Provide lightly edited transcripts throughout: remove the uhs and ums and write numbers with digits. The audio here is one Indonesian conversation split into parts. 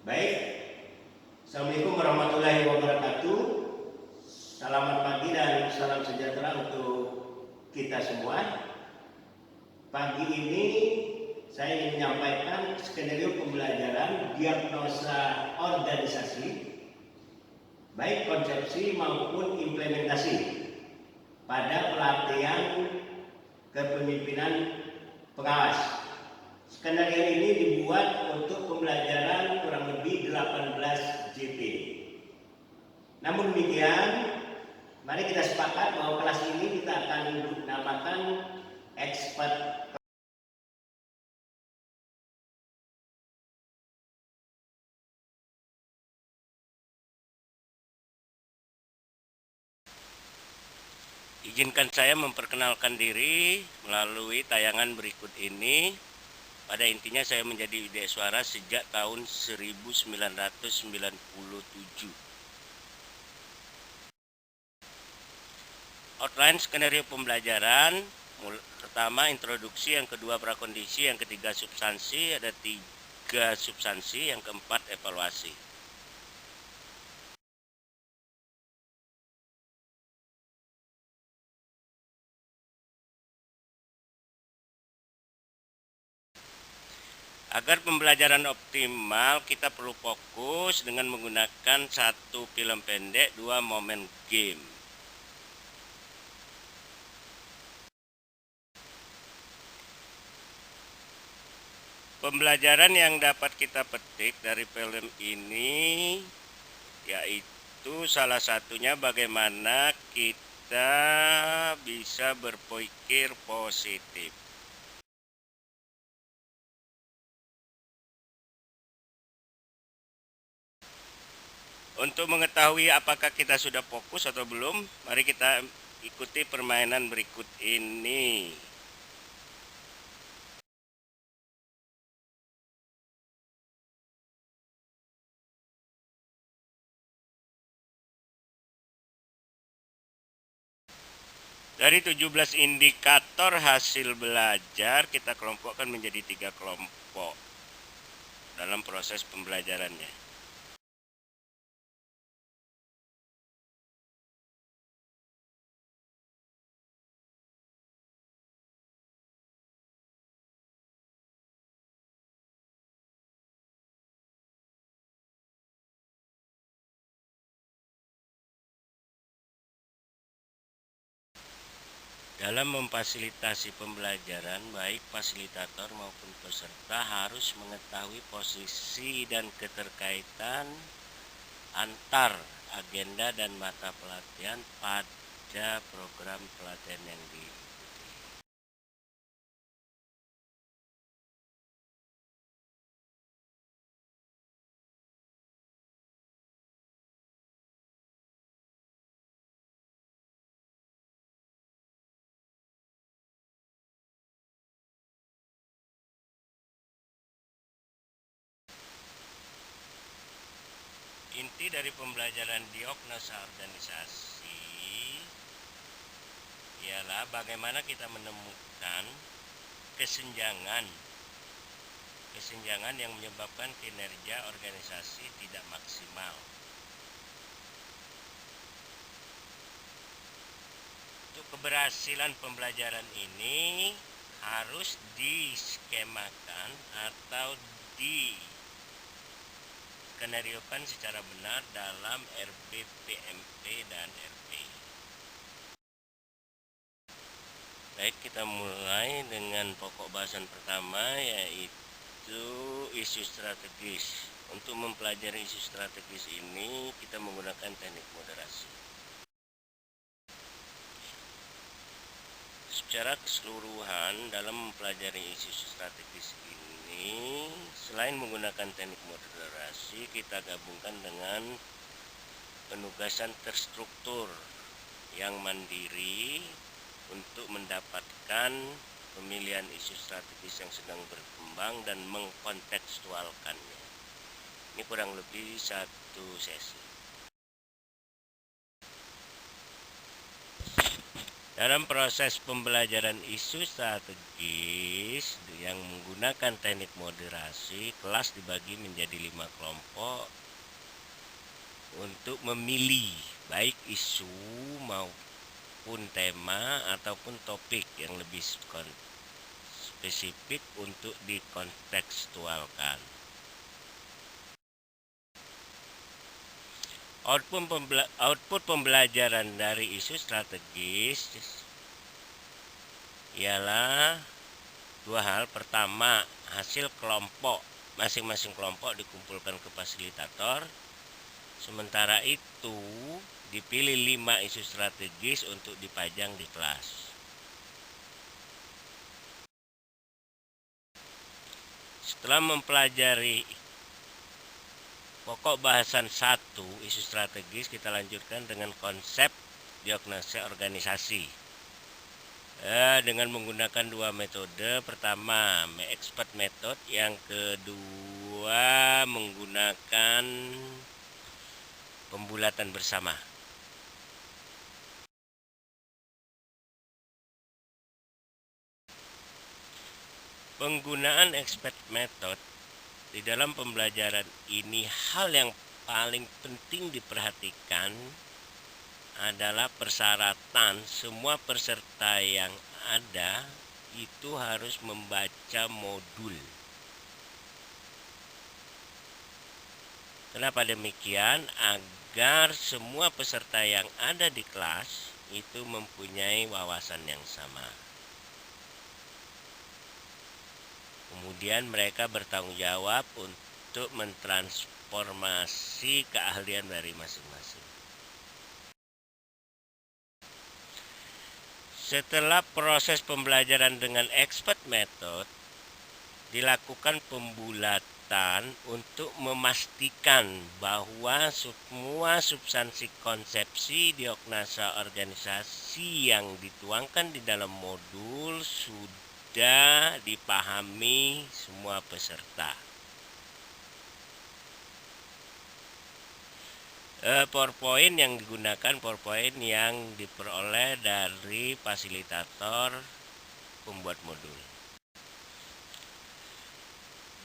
Baik, Assalamualaikum warahmatullahi wabarakatuh. Selamat pagi dan salam sejahtera untuk kita semua. Pagi ini saya ingin menyampaikan skenario pembelajaran diagnosa organisasi, baik konsepsi maupun implementasi pada pelatihan kepemimpinan pengawas. Skenario ini dibuat untuk pembelajaran kurang lebih 18 JP. Namun demikian, mari kita sepakat bahwa kelas ini kita akan namakan expert. Izinkan saya memperkenalkan diri melalui tayangan berikut ini. Pada intinya saya menjadi Widyaswara sejak tahun 1997. Outline skenario pembelajaran: pertama introduksi, yang kedua prakondisi, yang ketiga substansi, ada 3 substansi, yang keempat evaluasi. Agar pembelajaran optimal, kita perlu fokus dengan menggunakan 1 film pendek, 2 momen game. Pembelajaran yang dapat kita petik dari film ini yaitu salah satunya bagaimana kita bisa berpikir positif. Untuk mengetahui apakah kita sudah fokus atau belum, mari kita ikuti permainan berikut ini. Dari 17 indikator hasil belajar, kita kelompokkan menjadi 3 kelompok dalam proses pembelajarannya. Dalam memfasilitasi pembelajaran, baik fasilitator maupun peserta harus mengetahui posisi dan keterkaitan antar agenda dan mata pelatihan pada program pelatihan yang diikuti. Inti dari pembelajaran diagnosa organisasi ialah bagaimana kita menemukan kesenjangan yang menyebabkan kinerja organisasi tidak maksimal. Untuk keberhasilan pembelajaran ini harus diskemakan atau skenariokan secara benar dalam RBPMP dan RP. Baik, kita mulai dengan pokok bahasan pertama, yaitu isu strategis. Untuk mempelajari isu strategis ini, kita menggunakan teknik moderasi. Secara keseluruhan, dalam mempelajari isu strategis ini, selain menggunakan teknik moderasi, kita gabungkan dengan penugasan terstruktur yang mandiri untuk mendapatkan pemilihan isu strategis yang sedang berkembang dan mengkontekstualkannya. Ini kurang lebih 1 sesi. Dalam proses pembelajaran isu strategis yang menggunakan teknik moderasi, kelas dibagi menjadi 5 kelompok untuk memilih baik isu maupun tema ataupun topik yang lebih spesifik untuk dikontekstualkan. Output pembelajaran dari isu strategis ialah dua hal. Pertama, hasil kelompok, masing-masing kelompok dikumpulkan ke fasilitator. Sementara itu, dipilih 5 isu strategis untuk dipajang di kelas. Setelah mempelajari pokok bahasan 1 isu strategis, kita lanjutkan dengan konsep diagnosa organisasi. Dengan menggunakan 2 metode. Pertama, expert method, yang kedua menggunakan pembulatan bersama. Penggunaan expert method di dalam pembelajaran ini, hal yang paling penting diperhatikan adalah persyaratan semua peserta yang ada itu harus membaca modul. Kenapa demikian? Agar semua peserta yang ada di kelas itu mempunyai wawasan yang sama. Kemudian mereka bertanggung jawab untuk mentransformasi keahlian dari masing-masing. Setelah proses pembelajaran dengan expert method, dilakukan pembulatan untuk memastikan bahwa semua substansi konsepsi diagnosa organisasi yang dituangkan di dalam modul sudah dipahami semua peserta. PowerPoint yang digunakan PowerPoint yang diperoleh dari fasilitator pembuat modul.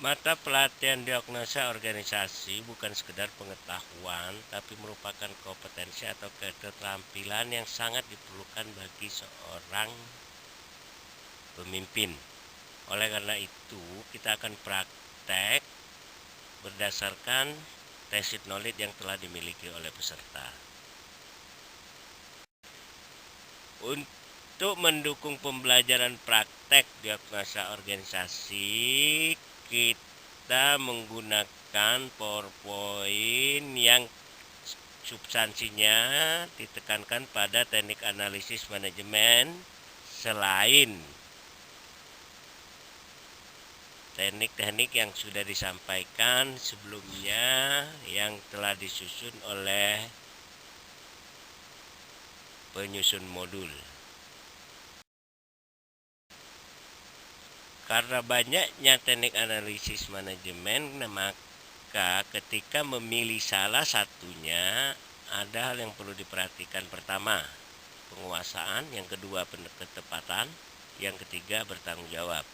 Mata pelatihan diagnosa organisasi bukan sekedar pengetahuan, tapi merupakan kompetensi atau keterampilan yang sangat diperlukan bagi seorang pemimpin. Oleh karena itu, kita akan praktek berdasarkan tacit knowledge yang telah dimiliki oleh peserta. Untuk mendukung pembelajaran praktek diagnosa organisasi, kita menggunakan PowerPoint yang substansinya ditekankan pada teknik analisis manajemen selain teknik-teknik yang sudah disampaikan sebelumnya yang telah disusun oleh penyusun modul. Karena banyaknya teknik analisis manajemen, maka ketika memilih salah satunya, ada hal yang perlu diperhatikan. Pertama, penguasaan. Yang kedua, ketepatan. Yang ketiga, bertanggung jawab.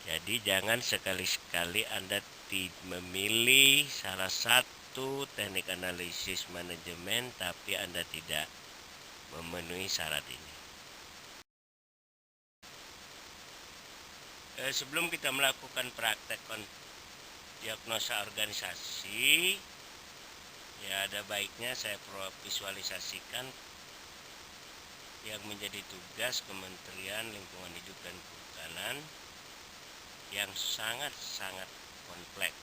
Jadi jangan sekali-sekali Anda memilih salah satu teknik analisis manajemen tapi Anda tidak memenuhi syarat ini. Sebelum kita melakukan praktek diagnosa organisasi, ya ada baiknya saya visualisasikan yang menjadi tugas Kementerian Lingkungan Hidup dan Kehutanan yang sangat-sangat kompleks.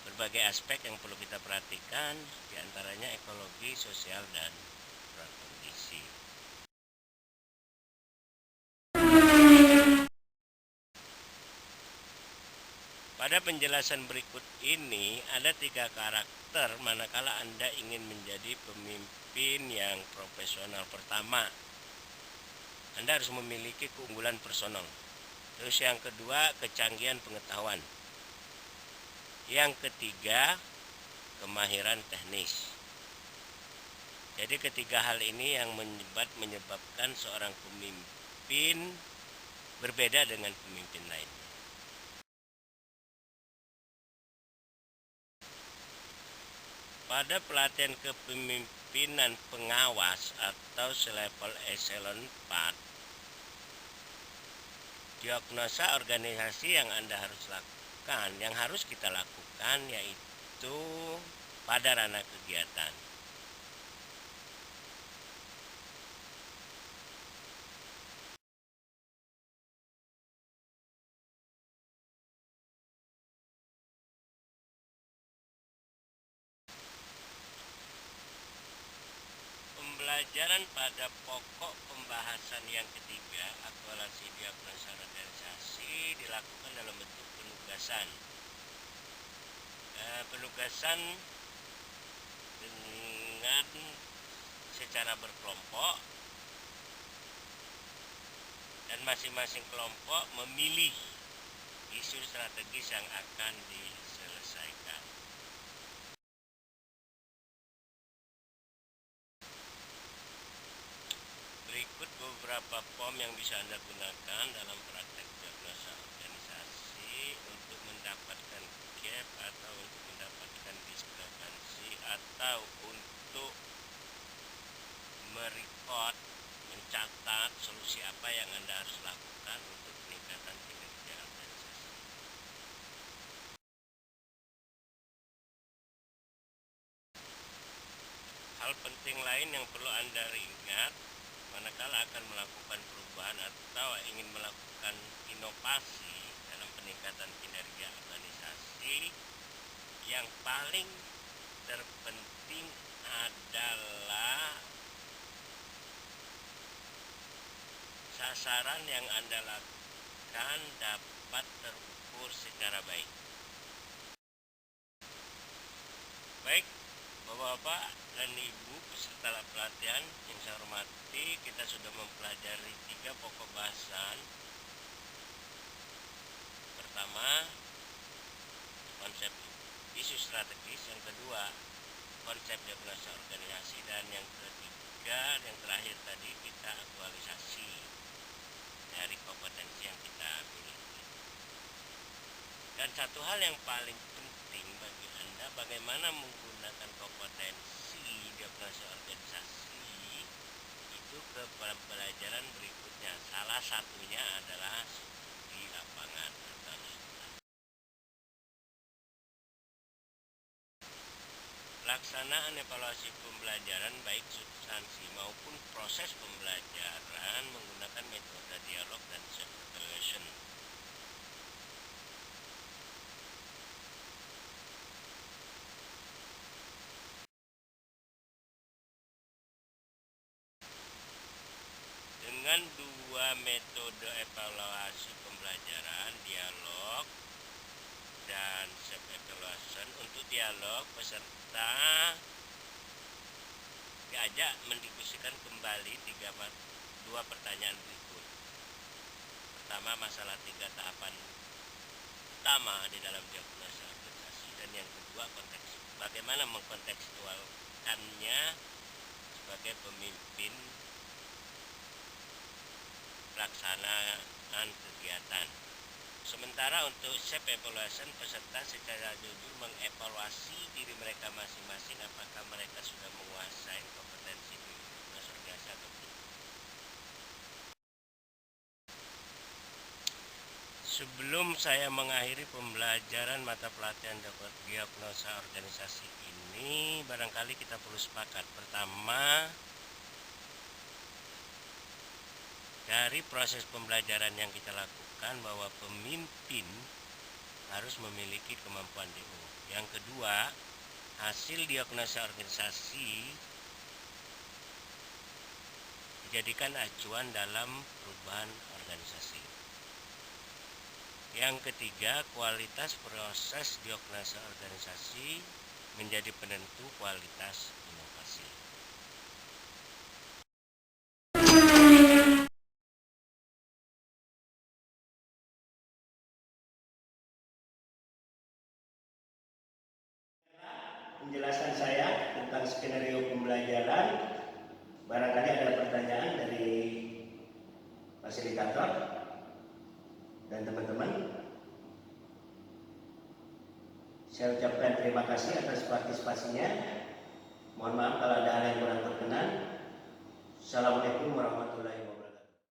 Berbagai aspek yang perlu kita perhatikan, diantaranya ekologi, sosial, dan prakondisi. Pada penjelasan berikut ini ada 3 karakter manakala Anda ingin menjadi pemimpin yang profesional. Pertama, Anda harus memiliki keunggulan personal. Terus yang kedua, kecanggihan pengetahuan. Yang ketiga, kemahiran teknis. Jadi ketiga hal ini yang menyebabkan seorang pemimpin berbeda dengan pemimpin lainnya. Pada pelatihan kepemimpinan pengawas atau selevel eselon 4, diagnosa organisasi yang Anda harus lakukan, yang harus kita lakukan yaitu pada ranah kegiatan. Pembelajaran pada pokok pembahasan yang ketiga, aktualisasi diagnosa organisasi, dilakukan dalam bentuk penugasan. Penugasan dengan secara berkelompok, dan masing-masing kelompok memilih isu strategis yang akan diselesaikan. Berikut beberapa form yang bisa Anda gunakan dalam praktek diagnosa organisasi untuk mendapatkan gap atau untuk mendapatkan diskrepansi atau untuk merecord, mencatat solusi apa yang Anda harus lakukan untuk peningkatan kinerja organisasi. Hal penting lain yang perlu Anda ingat manakala akan melakukan perubahan atau ingin melakukan inovasi dalam peningkatan kinerja organisasi, yang paling terpenting adalah sasaran yang Anda lakukan dapat terukur secara baik. Baik, Bapak-bapak dan Ibu peserta pelatihan yang saya hormati, kita sudah mempelajari 3 pokok bahasan. Pertama, konsep isu strategis. Yang kedua, konsep diagnosa organisasi. Dan yang ketiga, yang terakhir tadi, kita aktualisasi dari kompetensi yang kita miliki. Dan satu hal yang paling penting bagi Anda, bagaimana menggunakan kompetensi diagnosa organisasi itu ke pelajaran berikutnya. Salah satunya adalah di lapangan atau pelaksanaan evaluasi pembelajaran baik substansi maupun proses pembelajaran menggunakan metode dialog dan self-evaluation. Dengan 2 metode evaluasi pembelajaran, dialog dan self-evaluation. Untuk dialog, peserta diajak mendiskusikan kembali 2 pertanyaan berikut. Pertama, masalah 3 tahapan utama di dalam diagnosa organisasi, dan yang kedua, konteks, bagaimana mengkontekstualkannya sebagai pemimpin pelaksanaan kegiatan. Sementara untuk self-evaluation, peserta secara jujur mengevaluasi diri mereka masing-masing, apakah mereka sudah menguasai kompetensi di organisasi atau belum. Sebelum saya mengakhiri pembelajaran mata pelatihan diagnosa organisasi ini, barangkali kita perlu sepakat. Pertama, dari proses pembelajaran yang kita lakukan, bahwa pemimpin harus memiliki kemampuan DO. Yang kedua, hasil diagnosa organisasi dijadikan acuan dalam perubahan organisasi. Yang ketiga, kualitas proses diagnosa organisasi menjadi penentu kualitas inovasi. penjelasan saya tentang skenario pembelajaran. Barangkali ada pertanyaan dari fasilitator dan teman-teman. Saya ucapkan terima kasih atas partisipasinya. Mohon maaf kalau ada hal yang kurang berkenan.